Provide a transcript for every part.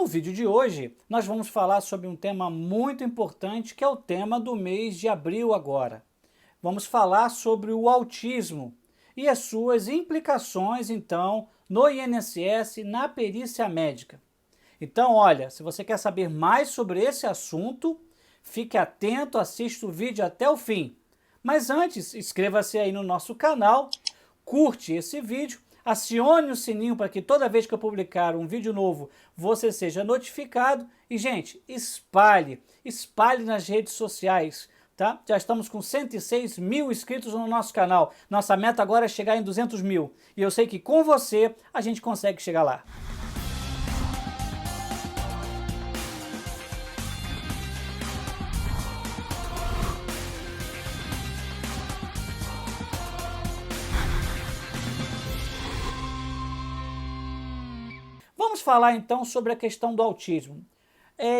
No vídeo de hoje, nós vamos falar sobre um tema muito importante, que é o tema do mês de abril agora. Vamos falar sobre o autismo e as suas implicações, então, no INSS, na perícia médica. Então, olha, se você quer saber mais sobre esse assunto, fique atento, assista o vídeo até o fim. Mas antes, inscreva-se aí no nosso canal, curte esse vídeo, acione o sininho para que toda vez que eu publicar um vídeo novo, você seja notificado. E, gente, espalhe nas redes sociais, tá? Já estamos com 106 mil inscritos no nosso canal. Nossa meta agora é chegar em 200 mil. E eu sei que com você a gente consegue chegar lá. Vamos falar então sobre a questão do autismo.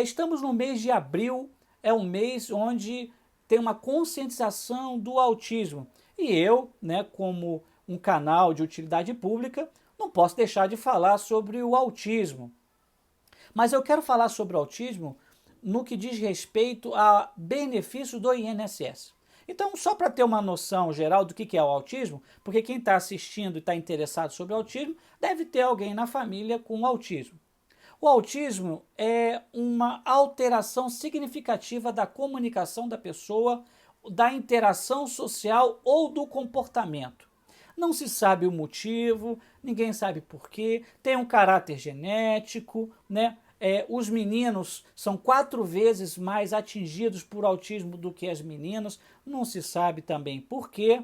Estamos no mês de abril, é um mês onde tem uma conscientização do autismo. E eu, como um canal de utilidade pública, não posso deixar de falar sobre o autismo. Mas eu quero falar sobre o autismo no que diz respeito a benefícios do INSS. Então, só para ter uma noção geral do que é o autismo, porque quem está assistindo e está interessado sobre o autismo, deve ter alguém na família com autismo. O autismo é uma alteração significativa da comunicação da pessoa, da interação social ou do comportamento. Não se sabe o motivo, ninguém sabe por quê, tem um caráter genético, os meninos são 4 vezes mais atingidos por autismo do que as meninas, não se sabe também por quê.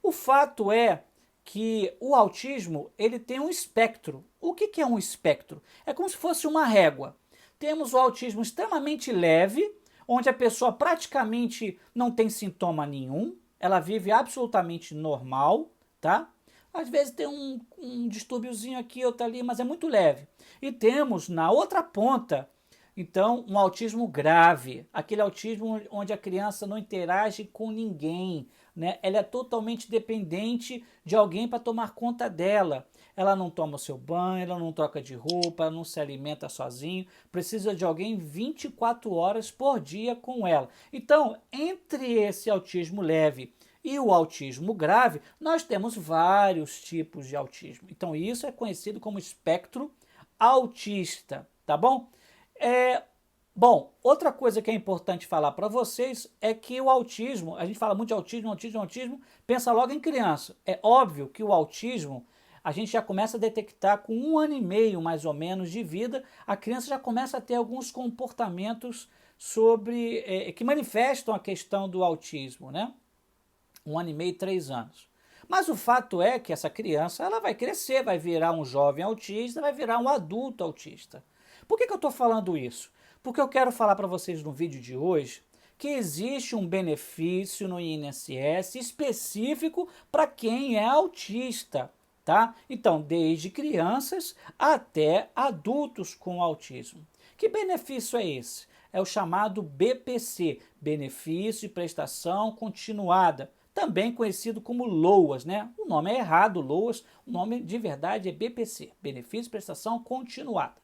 O fato é que o autismo ele tem um espectro. O que é um espectro? É como se fosse uma régua. Temos o autismo extremamente leve, onde a pessoa praticamente não tem sintoma nenhum, ela vive absolutamente normal, tá? Às vezes tem um distúrbiozinho aqui, outro ali, mas é muito leve. E temos na outra ponta, então, um autismo grave, aquele autismo onde a criança não interage com ninguém, Ela é totalmente dependente de alguém para tomar conta dela. Ela não toma o seu banho, ela não troca de roupa, ela não se alimenta sozinho, precisa de alguém 24 horas por dia com ela. Então, entre esse autismo leve e o autismo grave, nós temos vários tipos de autismo. Então, isso é conhecido como espectro autista, tá bom? Bom, outra coisa que é importante falar para vocês é que o autismo, a gente fala muito de autismo, pensa logo em criança. É óbvio que o autismo a gente já começa a detectar com 1 ano e meio mais ou menos de vida, a criança já começa a ter alguns comportamentos que manifestam a questão do autismo, 1 ano e meio, 3 anos. Mas o fato é que essa criança ela vai crescer, vai virar um jovem autista, vai virar um adulto autista. Por que eu estou falando isso? Porque eu quero falar para vocês no vídeo de hoje que existe um benefício no INSS específico para quem é autista, tá? Então, desde crianças até adultos com autismo. Que benefício é esse? É o chamado BPC, Benefício de Prestação Continuada, também conhecido como LOAS, O nome é errado, LOAS, o nome de verdade é BPC, Benefício de Prestação Continuada.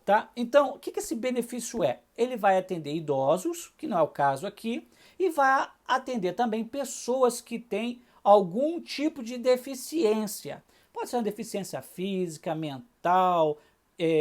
Tá? Então, o que esse benefício é? Ele vai atender idosos, que não é o caso aqui, e vai atender também pessoas que têm algum tipo de deficiência. Pode ser uma deficiência física, mental,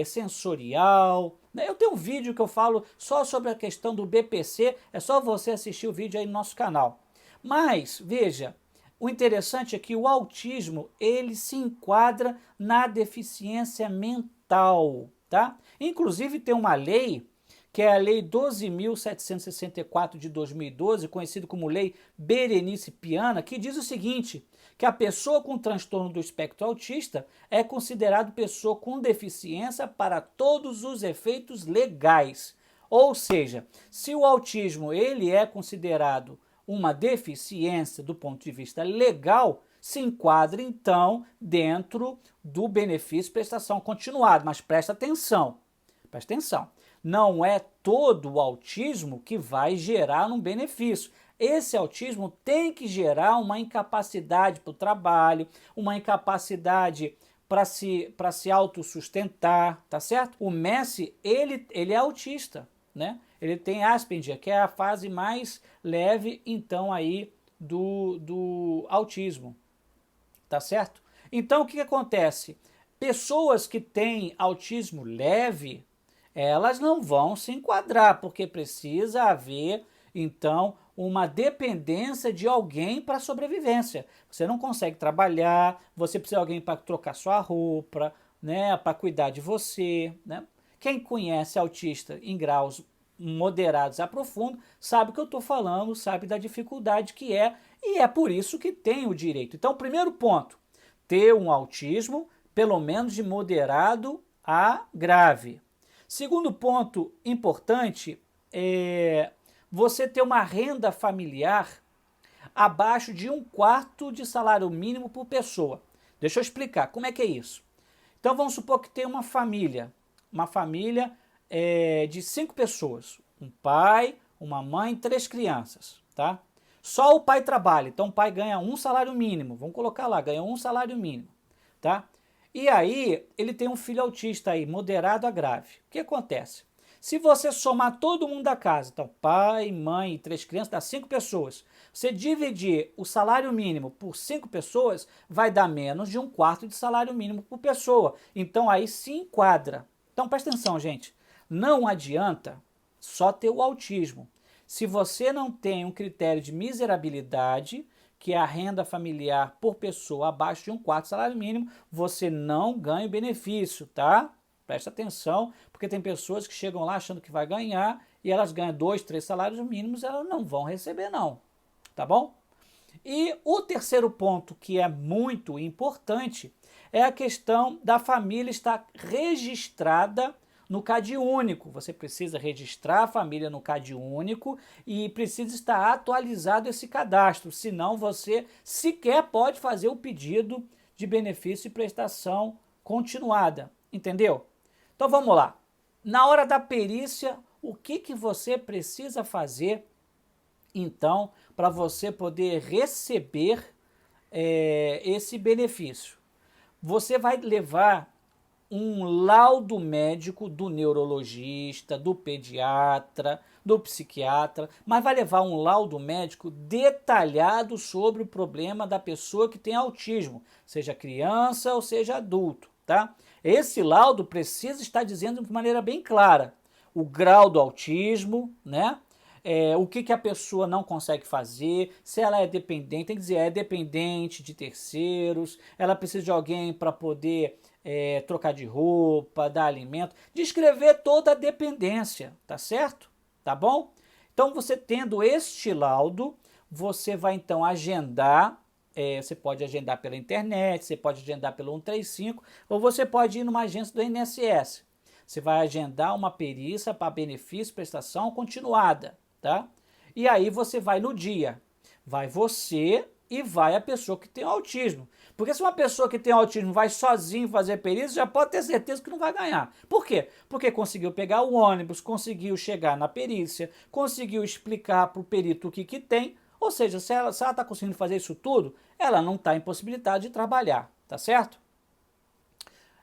sensorial. Eu tenho um vídeo que eu falo só sobre a questão do BPC, é só você assistir o vídeo aí no nosso canal. Mas, veja, o interessante é que o autismo, ele se enquadra na deficiência mental, tá? Inclusive tem uma lei, que é a Lei 12.764 de 2012, conhecida como Lei Berenice Piana, que diz o seguinte, que a pessoa com transtorno do espectro autista é considerada pessoa com deficiência para todos os efeitos legais. Ou seja, se o autismo ele é considerado uma deficiência do ponto de vista legal, se enquadra então dentro do benefício de prestação continuada. Mas presta atenção, não é todo o autismo que vai gerar um benefício. Esse autismo tem que gerar uma incapacidade para o trabalho, uma incapacidade para se autossustentar, tá certo? O Messi, ele é autista, né? Ele tem Asperger, que é a fase mais leve, então, aí do autismo, tá certo? Então, o que acontece? Pessoas que têm autismo leve, elas não vão se enquadrar, porque precisa haver, então, uma dependência de alguém para a sobrevivência. Você não consegue trabalhar, você precisa de alguém para trocar sua roupa, né, para cuidar de você, né? Quem conhece autista em graus moderados a profundo sabe o que eu estou falando, sabe da dificuldade que é, e é por isso que tem o direito. Então, primeiro ponto, ter um autismo, pelo menos de moderado a grave. Segundo ponto importante é você ter uma renda familiar abaixo de 1/4 de salário mínimo por pessoa. Deixa eu explicar como é que é isso. Então vamos supor que tem uma família de 5 pessoas, um pai, uma mãe, 3 crianças, tá? Só o pai trabalha, então o pai ganha um salário mínimo, vamos colocar lá, ganha um salário mínimo, tá? E aí ele tem um filho autista aí, moderado a grave. O que acontece? Se você somar todo mundo da casa, então pai, mãe e 3 crianças, dá 5 pessoas. Você dividir o salário mínimo por 5 pessoas, vai dar menos de 1/4 de salário mínimo por pessoa. Então aí se enquadra. Então presta atenção, gente. Não adianta só ter o autismo. Se você não tem um critério de miserabilidade, que é a renda familiar por pessoa abaixo de 1/4 do salário mínimo, você não ganha o benefício, tá? Presta atenção, porque tem pessoas que chegam lá achando que vai ganhar e elas ganham 2, 3 salários mínimos, elas não vão receber não, tá bom? E o terceiro ponto que é muito importante é a questão da família estar registrada no CAD único. Você precisa registrar a família no CAD único e precisa estar atualizado esse cadastro, senão você sequer pode fazer o pedido de benefício e prestação continuada, entendeu? Então vamos lá. Na hora da perícia, o que você precisa fazer, então, para você poder receber esse benefício? Você vai levar um laudo médico do neurologista, do pediatra, do psiquiatra, mas vai levar um laudo médico detalhado sobre o problema da pessoa que tem autismo, seja criança ou seja adulto, tá? Esse laudo precisa estar dizendo de maneira bem clara o grau do autismo, né? O que a pessoa não consegue fazer, se ela é dependente, tem que dizer, é dependente de terceiros, ela precisa de alguém para poder trocar de roupa, dar alimento, descrever toda a dependência, tá certo? Tá bom? Então você tendo este laudo, você vai então agendar, você pode agendar pela internet, você pode agendar pelo 135, ou você pode ir numa agência do INSS. Você vai agendar uma perícia para benefício, prestação continuada, tá? E aí você vai no dia, vai você e vai a pessoa que tem autismo. Porque se uma pessoa que tem autismo vai sozinho fazer perícia, já pode ter certeza que não vai ganhar. Por quê? Porque conseguiu pegar o ônibus, conseguiu chegar na perícia, conseguiu explicar para o perito o que tem. Ou seja, se ela está conseguindo fazer isso tudo, ela não está impossibilitada de trabalhar, tá certo?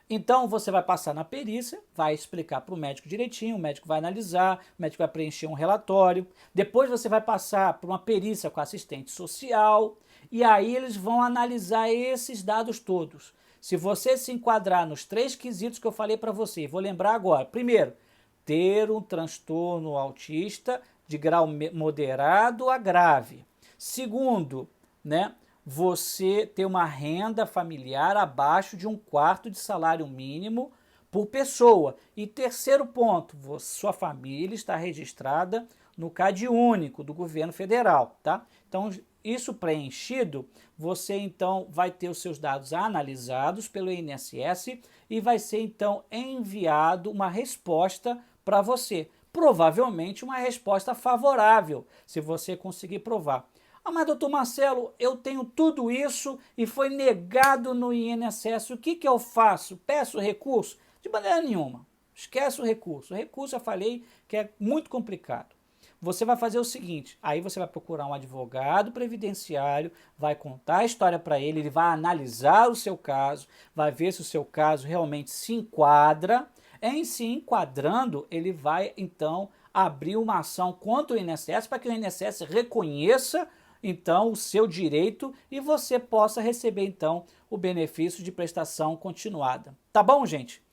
Então você vai passar na perícia, vai explicar para o médico direitinho, o médico vai analisar, o médico vai preencher um relatório, depois você vai passar por uma perícia com assistente social, e aí eles vão analisar esses dados todos. Se você se enquadrar nos 3 quesitos que eu falei para você, vou lembrar agora. Primeiro, ter um transtorno autista de grau moderado a grave. Segundo, né, você ter uma renda familiar abaixo de 1/4 de salário mínimo por pessoa. E terceiro ponto, sua família está registrada no CAD único do governo federal, tá? Então, isso preenchido, você então vai ter os seus dados analisados pelo INSS e vai ser então enviado uma resposta para você. Provavelmente uma resposta favorável, se você conseguir provar. Ah, mas doutor Marcelo, eu tenho tudo isso e foi negado no INSS, o que eu faço? Peço recurso? De maneira nenhuma, esquece o recurso. O recurso eu falei que é muito complicado. você vai fazer o seguinte, aí você vai procurar um advogado previdenciário, vai contar a história para ele, ele vai analisar o seu caso, vai ver se o seu caso realmente se enquadra. Em se enquadrando, ele vai então abrir uma ação contra o INSS para que o INSS reconheça então o seu direito e você possa receber então o benefício de prestação continuada. Tá bom, gente?